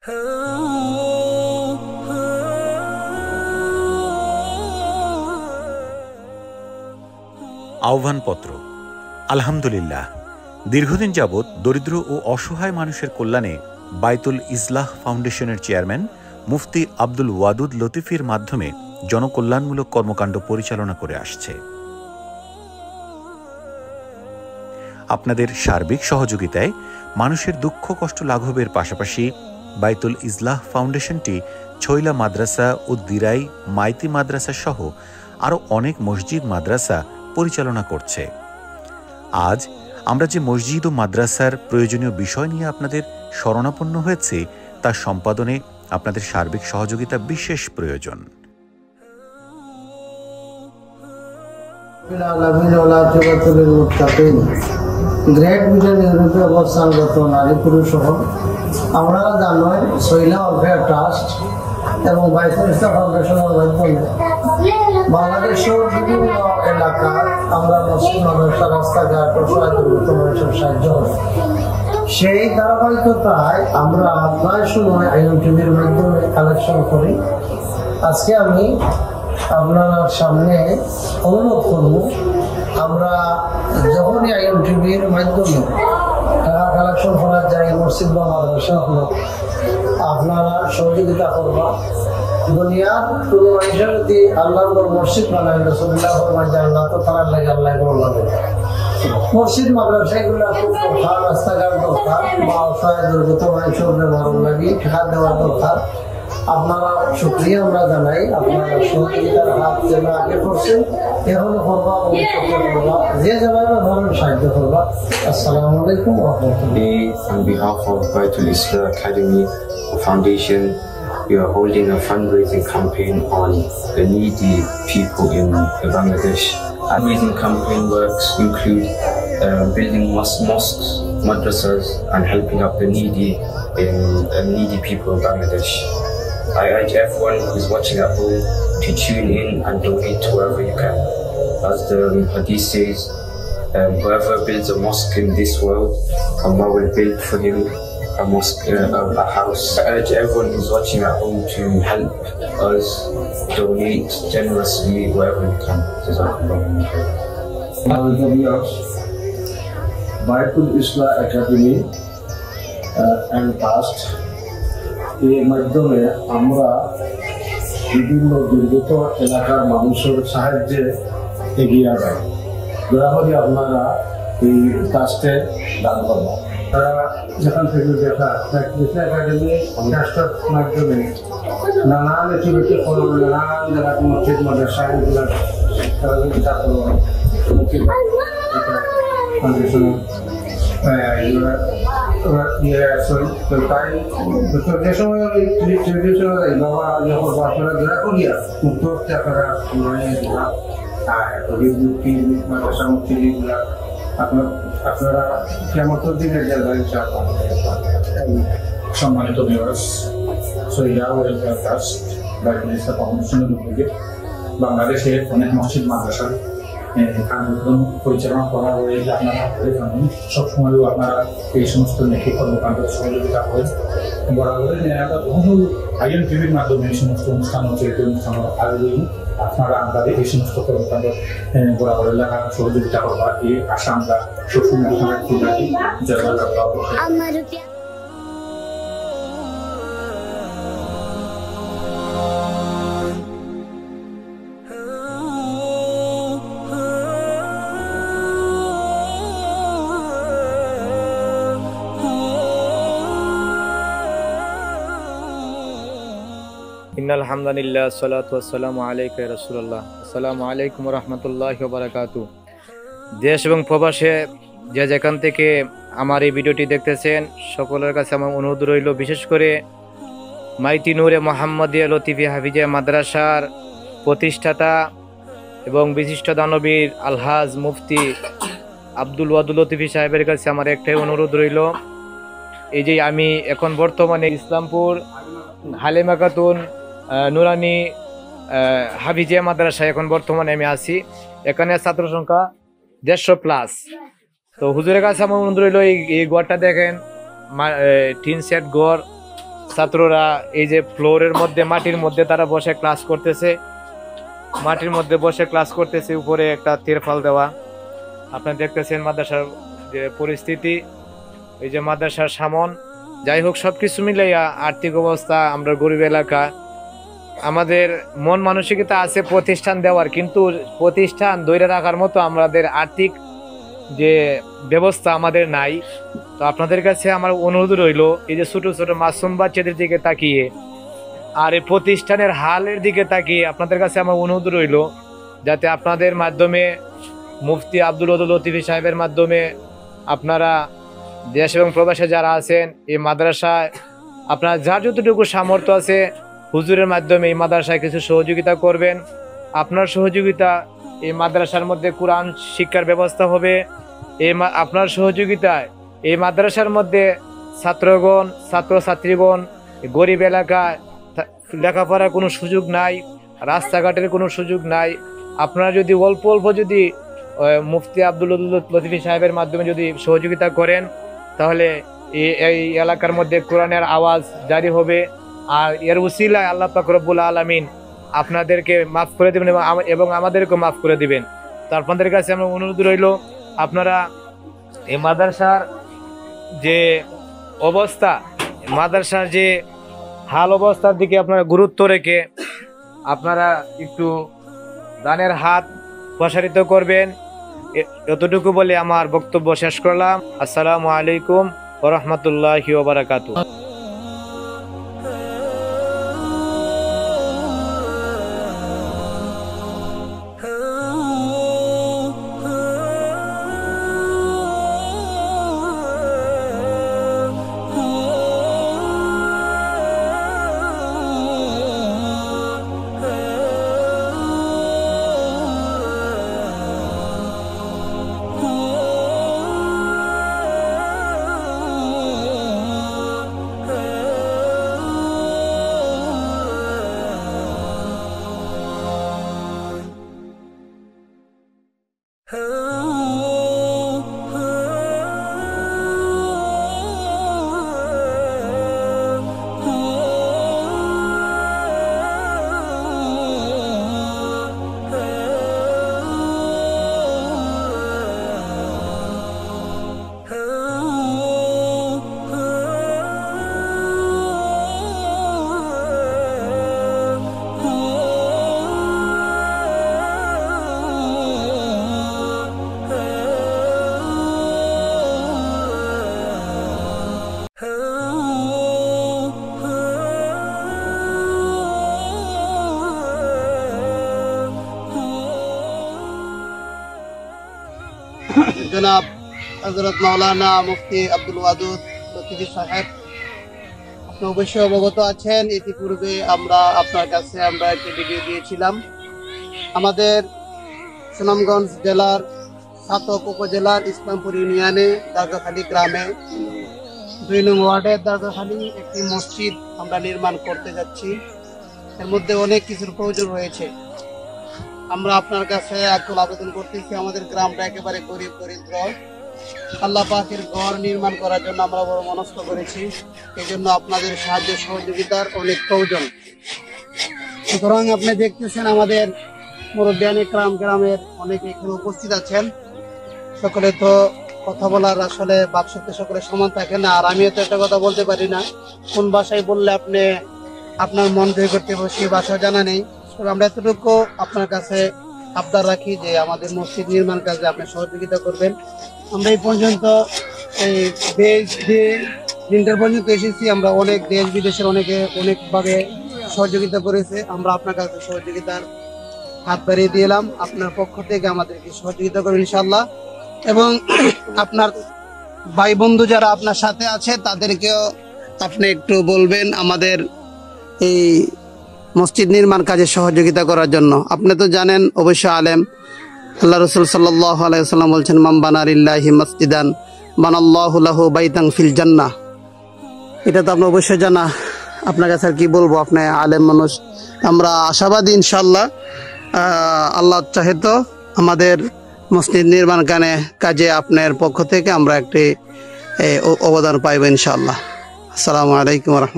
আহ্বানপত্র। আলহামদুলিল্লাহ, দীর্ঘদিন যাবৎ দরিদ্র ও অসহায় মানুষের কল্যাণে বাইতুল ইসলাহ ফাউন্ডেশনের চেয়ারম্যান মুফতি আব্দুল ওয়াদুদ লতিফির মাধ্যমে জনকল্যাণমূলক কর্মকাণ্ড পরিচালনা করে আসছে। আপনাদের সার্বিক সহযোগিতায় মানুষের দুঃখ কষ্ট লাঘবের পাশাপাশি বাইতুল ইসলাহ ফাউন্ডেশনটি ছৈলা মাদ্রাসা ও দিরাই মাইতি মাদ্রাসা সহ আরও অনেক মসজিদ মাদ্রাসা পরিচালনা করছে। আজ আমরা যে মসজিদ ও মাদ্রাসার প্রয়োজনীয় বিষয় নিয়ে আপনাদের শরণাপন্ন হয়েছে তা সম্পাদনে আপনাদের সার্বিক সহযোগিতা বিশেষ প্রয়োজন। গ্রেট ব্রিটেন ইউরোপে অবস্থানরত নারী পুরুষ সহ আমরা জানাই সৈলা ওয়েলফেয়ার ট্রাস্ট এবং বাইতুল ইসলাহ ফাউন্ডেশনের মাধ্যমে বাংলাদেশের বিভিন্ন এলাকার আমরা মুসলিম মানুষরা রাস্তাঘাট অসহায় দুর্গত মানুষের সাহায্য হয়। সেই ধারাবাহিকতায় আমরা প্রায় সময় আইএনটিভির মাধ্যমে কালেকশন করি। আজকে আমি আপনার সামনে অনুরোধ করব, আমরা যখনই আইএনটিভির মাধ্যমে টাকা কালেকশন করা যায় মসজিদ বা মাদ্রাসা হলো, আপনারা সহযোগিতা করবা। দুনিয়ার কোনো মানুষের যদি আল্লাহর মসজিদ বানায় রাসূলুল্লাহ ফরমায় যে আল্লাহ তো তার লাগে আল্লাহ বলবে। মসজিদ মাদ্রাসা এগুলো খুব দরকার, রাস্তাঘাট দরকার, বা অসহায় দুর্গত মানুষের ভালো লাগে টাকা দেওয়ার দরকার। আপনারা শুকরিয়া আমরা জানাই, আপনারা সহযোগিতার হাত যেন আগে করছেন এখনো করবা, ভবিষ্যতে করবা, যে যেভাবে ধরনের সাহায্য করবা। আসসালামু আলাইকুম ওয়া রাহমাতুল্লাহ। On behalf of Baitul Islah Academy Foundation, we are holding a fundraising campaign on the needy people in Bangladesh. Fundraising campaign works include building mosques, madrasas, and helping up the needy people in Bangladesh. I urge everyone who is watching at home to tune in and donate to wherever you can. As the hadith says, whoever builds a mosque in this world, Allah will build for him a mosque, a house. I urge everyone who's watching at home to help us donate generously wherever you can. Baitul Islah Academy and Trust এর মাধ্যমে আমরা বিভিন্ন দুর্গত এলাকার মানুষের সাহায্যে এগিয়ে যাই। দয়া করে আপনারা এই ট্রাস্টে দান করবেন। তারা যেখান থেকে দেখা একাডেমি ট্রাস্টের মাধ্যমে নানান অ্যাক্টিভিটি করবেন, নানান জায়গায় মসজিদ মাদ্রাসা এগুলার সহযোগিতা করবেন। যে সময় বাবা যখন আপনারা দয়া করিয়া মুক্ত আপনারা মাদ্রাসা মুক্তিগুলা আপনারা কেমন দিনের জায়গায় সম্মানিত ভিউয়ার্স, সৈয়দা ওয়েলফেয়ার ট্রাস্ট বাইতুল ইসলাহ ফাউন্ডেশনের উদ্যোগে বাংলাদেশের অনেক মসজিদ মাদ্রাসা কার্যক্রম পরিচালনা করা হয়েছে। আপনারা জানেন সবসময়ও আপনারা এই সমস্ত নেকি কর্মকাণ্ড সহযোগিতা করেন। বরাবরের বহু আইএনটিভির মাধ্যমে এই সমস্ত অনুষ্ঠান হচ্ছে, এই অনুষ্ঠান আয়োজন আপনারা আমাদের এই সমস্ত কর্মকাণ্ড বরাবরের লেখা সহযোগিতা করবার এই আশা আমরা সবসময় আপনারা খুব রাখি। ইন্নাল হামদুলিল্লাহ সালাতু ওয়াসসালামু আলাইকা ইয়া রাসূলুল্লাহ। আসসালামু আলাইকুম ওয়া রাহমাতুল্লাহি ওয়া বারাকাতুহু। দেশ এবং প্রবাসে যে যেখান থেকে আমার এই ভিডিওটি দেখতেছেন সকলের কাছে আমার অনুরোধ রইল, বিশেষ করে মাইতি নূরে মোহাম্মদিয়া লতিফি হাফিজিয়া মাদ্রাসার প্রতিষ্ঠাতা এবং বিশিষ্ট দানবীর আলহাজ মুফতি আব্দুল ওয়াদুদ লতিফি সাহেবের কাছে আমার একটাই অনুরোধ রইল, এই যে আমি এখন বর্তমানে ইসলামপুর হালিমা খাতুন নুরানি হাফিজিয়া মাদ্রাসায় এখন বর্তমানে আমি আছি। এখানে ছাত্র সংখ্যা 150+। তো হুজুরের কাছে আমার অনুরোধ রইল, এই গড়টা দেখেন, টিন সেট গড়, ছাত্ররা এই যে ফ্লোরের মধ্যে মাটির মধ্যে তারা বসে ক্লাস করতেছে, মাটির মধ্যে বসে ক্লাস করতেছে, উপরে একটা তিরপাল দেওয়া। আপনারা দেখতেছেন মাদ্রাসার যে পরিস্থিতি, এই যে মাদ্রাসার সামন। যাই হোক, সবকিছু মিলাইয়া আর্থিক অবস্থা, আমরা গরিব এলাকা, আমাদের মন মানসিকতা আছে প্রতিষ্ঠান দেওয়ার, কিন্তু প্রতিষ্ঠান ধরে রাখার মতো আমাদের আর্থিক যে ব্যবস্থা আমাদের নাই। তো আপনাদের কাছে আমার অনুরোধ রইল, এই যে ছোট ছোট মাসুম বাচ্চাদের দিকে তাকিয়ে আর এই প্রতিষ্ঠানের হালের দিকে তাকিয়ে আপনাদের কাছে আমার অনুরোধ রইল, যাতে আপনাদের মাধ্যমে মুফতি আব্দুল ওয়াদুদ লতিফি সাহেবের মাধ্যমে আপনারা দেশ এবং প্রবাসে যারা আছেন এই মাদ্রাসায় আপনারা যার যতটুকু সামর্থ্য আছে হুজুরের মাধ্যমে এই মাদ্রাসায় কিছু সহযোগিতা করবেন। আপনার সহযোগিতা এই মাদ্রাসার মধ্যে কোরআন শিক্ষার ব্যবস্থা হবে। আপনার সহযোগিতায় এই মাদ্রাসার মধ্যে ছাত্রগণ, ছাত্রছাত্রীগণ, গরিব এলাকায় লেখাপড়ার কোনো সুযোগ নাই, রাস্তাঘাটের কোনো সুযোগ নাই। আপনারা যদি অল্প অল্প যদি মুফতি আব্দুল লতিফি সাহেবের মাধ্যমে যদি সহযোগিতা করেন, তাহলে এই এলাকার মধ্যে কোরআনের আওয়াজ জারি হবে। আর এর উসিলায় আল্লাহ পাক রব্বুল আলামিন আপনাদেরকে মাফ করে দেবেন এবং আমাদেরকেও মাফ করে দিবেন। তো আপনাদের কাছে আমার অনুরোধ রইল, আপনারা এই মাদ্রাসার যে অবস্থা, মাদ্রাসার যে হাল অবস্থার দিকে আপনারা গুরুত্ব রেখে আপনারা একটু দানের হাত প্রসারিত করবেন। এতটুকু বলে আমার বক্তব্য শেষ করলাম। আসসালামু আলাইকুম ওয়া রাহমাতুল্লাহি ওয়া বারাকাতুহু। জনাব হযরত মাওলানা মুফতি আব্দুল ওয়াদুদ লতিফি সাহেব, আপনি অবশ্যই অবগত আছেন, ইতিপূর্বে আমরা আপনার কাছে একটি ভিডিও দিয়েছিলাম। আমাদের সুনামগঞ্জ জেলার ছাতক উপজেলার ইসলামপুর ইউনিয়নে দারগাখালী গ্রামে 2 নং ওয়ার্ডের দারগাখালী একটি মসজিদ আমরা নির্মাণ করতে যাচ্ছি। এর মধ্যে অনেক কিছুর প্রয়োজন রয়েছে। আমরা আপনার কাছে আকুল আবেদন করতেছি, আমাদের গ্রামটা একেবারে গরিব দরিদ্র, আল্লাহ পাকের ঘর নির্মাণ করার জন্য আমরা বড় মনস্থ করেছি। এই জন্য আপনাদের সাহায্য সহযোগিতার অনেক প্রয়োজন। সুতরাং আপনি দেখতেছেন আমাদের মুরব্বিয়ানে গ্রামের অনেকে এখানে উপস্থিত আছেন। সকলে তো কথা বলার আসলে বাকশক্তি সকলে সমান থাকে না, আর আমিও তো একটা কথা বলতে পারি না। কোন ভাষায় বললে আপনি আপনার মন জয় করতে পারবেন সেই ভাষা জানা নেই। আমরা এতটুকু আপনার কাছে আবদার রাখি যে আমাদের মসজিদ নির্মাণ কাজে আপনি সহযোগিতা করবেন। আমরা এই পর্যন্ত দিনটার পর্যন্ত এসেছি, আমরা অনেক দেশ বিদেশের অনেকভাবে সহযোগিতা করেছে। আমরা আপনার কাছে সহযোগিতার হাত বাড়িয়ে দিলাম, আপনার পক্ষ থেকে আমাদেরকে সহযোগিতা করবেন ইনশাআল্লাহ। এবং আপনার ভাই বন্ধু যারা আপনার সাথে আছে তাদেরকেও আপনি একটু বলবেন আমাদের এই মসজিদ নির্মাণ কাজে সহযোগিতা করার জন্য। আপনি তো জানেন অবশ্য আলেম, আল্লাহ রাসূল সাল্লাল্লাহু আলাইহি ওয়াসাল্লাম বলছেন, মান বানা লিল্লাহি মাসজিদান বানাল্লাহু লাহু বাইতান ফিল জান্নাহ। এটা তো আপনার অবশ্যই জানা, আপনার কাছে আর কি বলবো, আপনি আলেম মানুষ। আমরা আশাবাদী ইনশাআল্লাহ, আল্লাহ চাহে তো আমাদের মসজিদ নির্মাণ কাজে আপনার পক্ষ থেকে আমরা একটি অবদান পাইব ইনশাআল্লাহ। আসসালামু আলাইকুম ওয়া রাহমাতুল্লাহ।